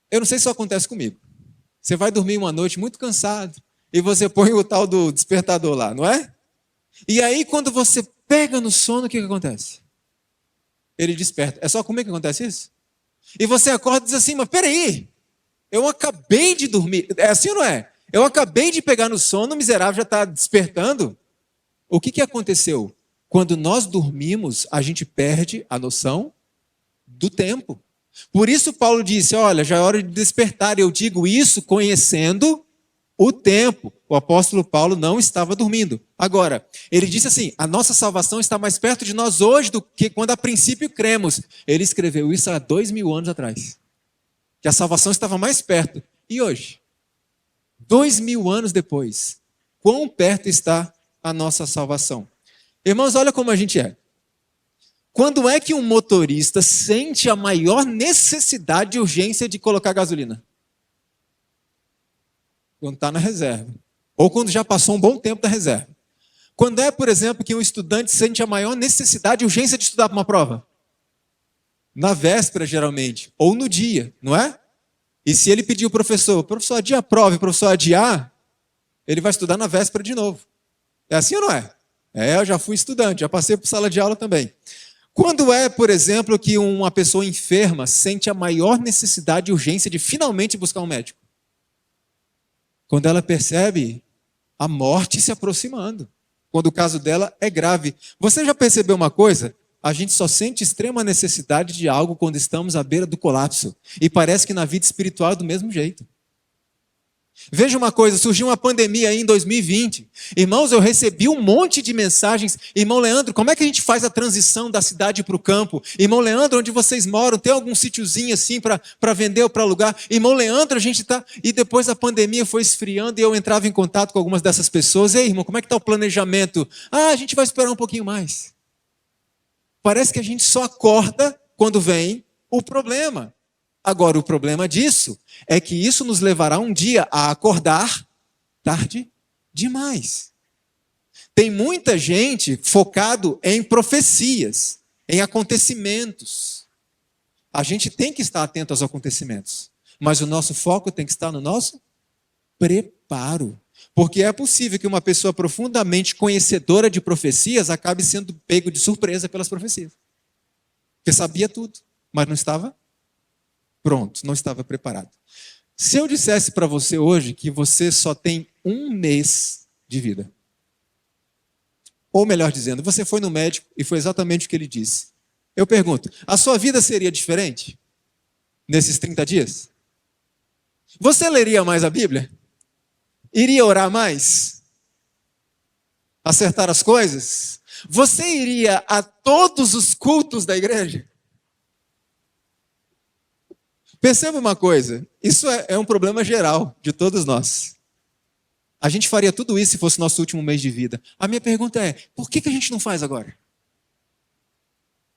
Eu não sei se isso acontece comigo. Você vai dormir uma noite muito cansado e você põe o tal do despertador lá, não é? E aí, quando você pega no sono, o que acontece? Ele desperta. É só comigo que acontece isso? E você acorda e diz assim, mas peraí, eu acabei de dormir. É assim ou não é? Eu acabei de pegar no sono, o miserável já está despertando. O que aconteceu? Quando nós dormimos, a gente perde a noção do tempo. Por isso Paulo disse, olha, já é hora de despertar. Eu digo isso conhecendo o tempo. O apóstolo Paulo não estava dormindo. Agora, ele disse assim, a nossa salvação está mais perto de nós hoje do que quando a princípio cremos. Ele escreveu isso há 2000 anos atrás. Que a salvação estava mais perto. E hoje? 2000 anos depois. Quão perto está a nossa salvação? Irmãos, olha como a gente é. Quando é que um motorista sente a maior necessidade e urgência de colocar gasolina? Quando está na reserva. Ou quando já passou um bom tempo da reserva. Quando é, por exemplo, que um estudante sente a maior necessidade e urgência de estudar para uma prova? Na véspera, geralmente. Ou no dia, não é? E se ele pedir ao professor, adia a prova e o professor adiar, ele vai estudar na véspera de novo. É assim ou não é? Eu já fui estudante, já passei por sala de aula também. Quando é, por exemplo, que uma pessoa enferma sente a maior necessidade e urgência de finalmente buscar um médico? Quando ela percebe a morte se aproximando. Quando o caso dela é grave. Você já percebeu uma coisa? A gente só sente extrema necessidade de algo quando estamos à beira do colapso. E parece que na vida espiritual é do mesmo jeito. Veja uma coisa, surgiu uma pandemia aí em 2020. Irmãos, eu recebi um monte de mensagens. Irmão Leandro, como é que a gente faz a transição da cidade para o campo? Irmão Leandro, onde vocês moram, tem algum sítiozinho assim para vender ou para alugar? Irmão Leandro, a gente está... E depois a pandemia foi esfriando e eu entrava em contato com algumas dessas pessoas. Ei, irmão, como é que está o planejamento? A gente vai esperar um pouquinho mais. Parece que a gente só acorda quando vem o problema. Agora, o problema disso é que isso nos levará um dia a acordar tarde demais. Tem muita gente focado em profecias, em acontecimentos. A gente tem que estar atento aos acontecimentos, mas o nosso foco tem que estar no nosso preparo. Porque é possível que uma pessoa profundamente conhecedora de profecias acabe sendo pego de surpresa pelas profecias. Porque sabia tudo, mas não estava pronto, não estava preparado. Se eu dissesse para você hoje que você só tem 1 mês de vida, ou melhor dizendo, você foi no médico e foi exatamente o que ele disse. Eu pergunto, a sua vida seria diferente nesses 30 dias? Você leria mais a Bíblia? Iria orar mais? Acertar as coisas? Você iria a todos os cultos da igreja? Perceba uma coisa, isso é um problema geral de todos nós. A gente faria tudo isso se fosse nosso último mês de vida. A minha pergunta é, por que a gente não faz agora?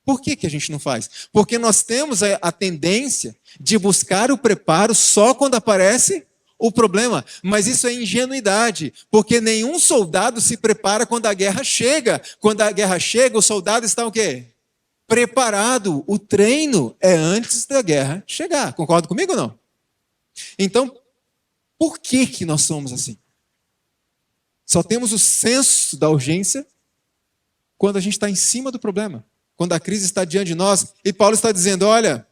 Por que a gente não faz? Porque nós temos a tendência de buscar o preparo só quando aparece o problema. Mas isso é ingenuidade, porque nenhum soldado se prepara quando a guerra chega. Quando a guerra chega, o soldado está o quê? Preparado. O treino é antes da guerra chegar. Concorda comigo ou não? Então, por que nós somos assim? Só temos o senso da urgência quando a gente está em cima do problema. Quando a crise está diante de nós. E Paulo está dizendo, olha,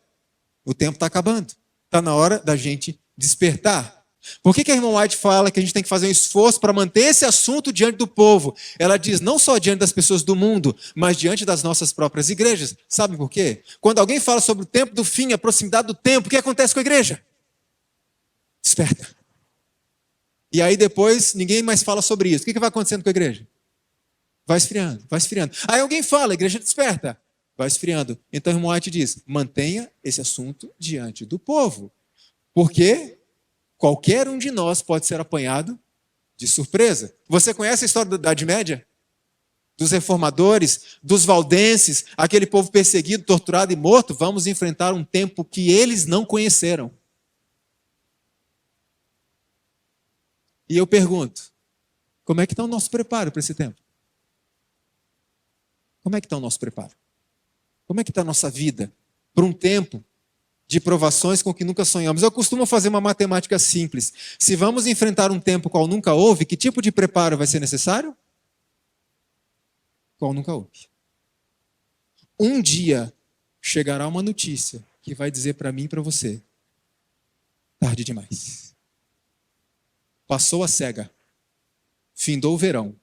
o tempo está acabando. Está na hora da gente despertar. Por que a irmã White fala que a gente tem que fazer um esforço para manter esse assunto diante do povo? Ela diz, não só diante das pessoas do mundo, mas diante das nossas próprias igrejas. Sabe por quê? Quando alguém fala sobre o tempo do fim, a proximidade do tempo, o que acontece com a igreja? Desperta. E aí depois ninguém mais fala sobre isso. O que vai acontecendo com a igreja? Vai esfriando, vai esfriando. Aí alguém fala, a igreja desperta. Vai esfriando. Então o irmão White diz, mantenha esse assunto diante do povo. Porque qualquer um de nós pode ser apanhado de surpresa. Você conhece a história da Idade Média? Dos reformadores, dos valdenses, aquele povo perseguido, torturado e morto? Vamos enfrentar um tempo que eles não conheceram. E eu pergunto, como é que está o nosso preparo para esse tempo? Como é que está o nosso preparo? Como é que está a nossa vida para um tempo de provações com que nunca sonhamos. Eu costumo fazer uma matemática simples. Se vamos enfrentar um tempo qual nunca houve, que tipo de preparo vai ser necessário? Qual nunca houve. Um dia chegará uma notícia que vai dizer para mim e para você: tarde demais. Passou a cega. Findou o verão.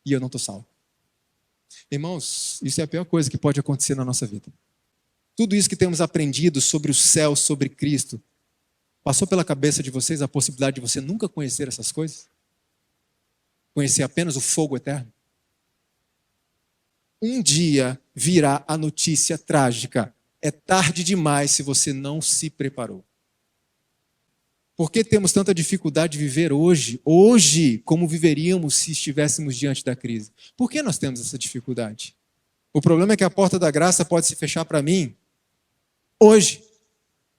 E eu não estou salvo. Irmãos, isso é a pior coisa que pode acontecer na nossa vida. Tudo isso que temos aprendido sobre o céu, sobre Cristo, passou pela cabeça de vocês a possibilidade de você nunca conhecer essas coisas? Conhecer apenas o fogo eterno? Um dia virá a notícia trágica. É tarde demais se você não se preparou. Por que temos tanta dificuldade de viver hoje, como viveríamos se estivéssemos diante da crise? Por que nós temos essa dificuldade? O problema é que a porta da graça pode se fechar para mim hoje.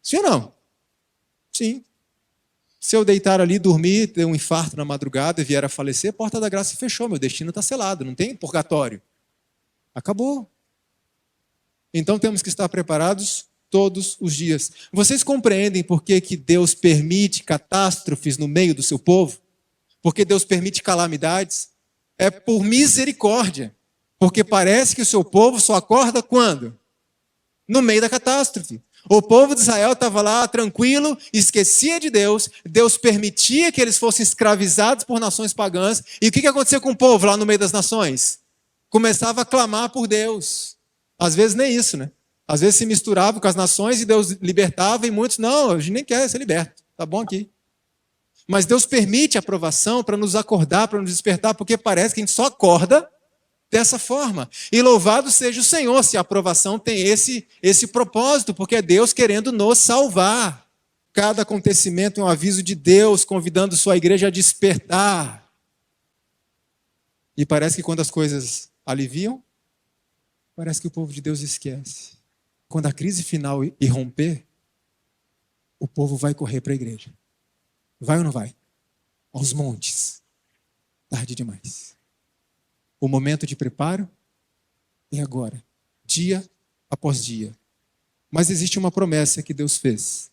Sim ou não? Sim. Se eu deitar ali, dormir, ter um infarto na madrugada e vier a falecer, a porta da graça se fechou, meu destino está selado, não tem purgatório. Acabou. Então temos que estar preparados todos os dias. Vocês compreendem por que Deus permite catástrofes no meio do seu povo? Porque Deus permite calamidades? É por misericórdia. Porque parece que o seu povo só acorda quando? No meio da catástrofe. O povo de Israel estava lá tranquilo, esquecia de Deus, Deus permitia que eles fossem escravizados por nações pagãs. E o que acontecia com o povo lá no meio das nações? Começava a clamar por Deus. Às vezes nem isso, né? Às vezes se misturava com as nações e Deus libertava, e muitos, não, a gente nem quer ser liberto, tá bom aqui. Mas Deus permite a provação para nos acordar, para nos despertar, porque parece que a gente só acorda dessa forma. E louvado seja o Senhor se a aprovação tem esse propósito, porque é Deus querendo nos salvar. Cada acontecimento é um aviso de Deus, convidando sua igreja a despertar. E parece que quando as coisas aliviam, parece que o povo de Deus esquece. Quando a crise final irromper, o povo vai correr para a igreja. Vai ou não vai? Aos montes. Tarde demais. O momento de preparo é agora. Dia após dia. Mas existe uma promessa que Deus fez.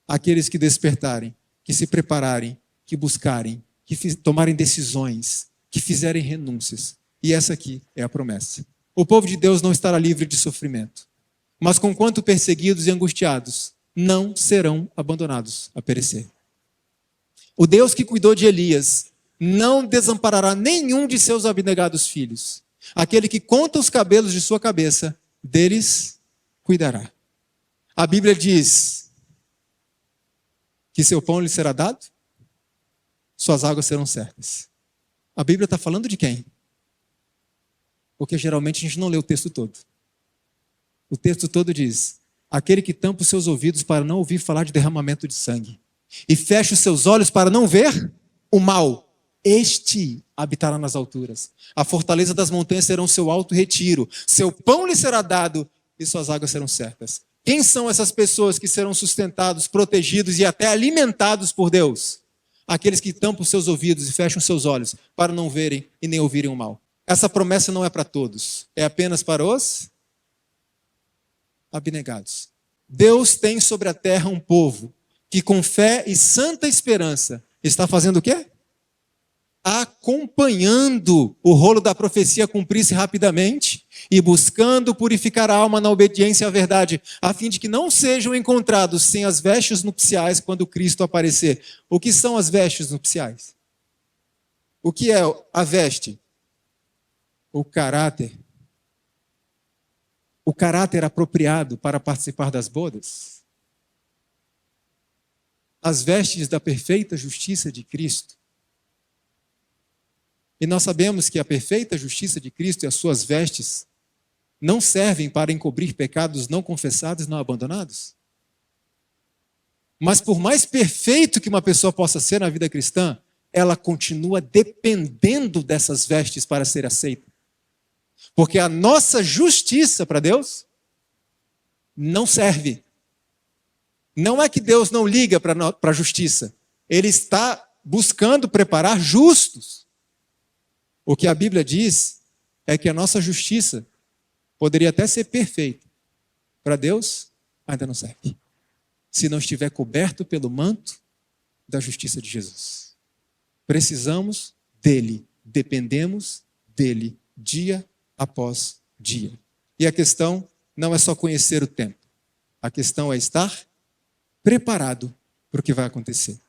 Aqueles que despertarem, que se prepararem, que buscarem, que tomarem decisões, que fizerem renúncias. E essa aqui é a promessa. O povo de Deus não estará livre de sofrimento. Mas conquanto perseguidos e angustiados, não serão abandonados a perecer. O Deus que cuidou de Elias não desamparará nenhum de seus abnegados filhos. Aquele que conta os cabelos de sua cabeça, deles cuidará. A Bíblia diz que seu pão lhe será dado, suas águas serão certas. A Bíblia está falando de quem? Porque geralmente a gente não lê o texto todo. O texto todo diz: aquele que tampa os seus ouvidos para não ouvir falar de derramamento de sangue, e fecha os seus olhos para não ver o mal, este habitará nas alturas. A fortaleza das montanhas será seu alto retiro. Seu pão lhe será dado e suas águas serão certas. Quem são essas pessoas que serão sustentados, protegidos e até alimentados por Deus? Aqueles que tampam os seus ouvidos e fecham os seus olhos para não verem e nem ouvirem o mal. Essa promessa não é para todos. É apenas para os abnegados. Deus tem sobre a terra um povo que com fé e santa esperança está fazendo o quê? Acompanhando o rolo da profecia cumprir-se rapidamente e buscando purificar a alma na obediência à verdade, a fim de que não sejam encontrados sem as vestes nupciais quando Cristo aparecer. O que são as vestes nupciais? O que é a veste? O caráter. O caráter apropriado para participar das bodas. As vestes da perfeita justiça de Cristo. E nós sabemos que a perfeita justiça de Cristo e as suas vestes não servem para encobrir pecados não confessados e não abandonados. Mas por mais perfeito que uma pessoa possa ser na vida cristã, ela continua dependendo dessas vestes para ser aceita. Porque a nossa justiça para Deus não serve. Não é que Deus não liga para a justiça. Ele está buscando preparar justos. O que a Bíblia diz é que a nossa justiça poderia até ser perfeita. Para Deus, ainda não serve. Se não estiver coberto pelo manto da justiça de Jesus. Precisamos dele, dependemos dele, dia após dia. E a questão não é só conhecer o tempo. A questão é estar preparado para o que vai acontecer.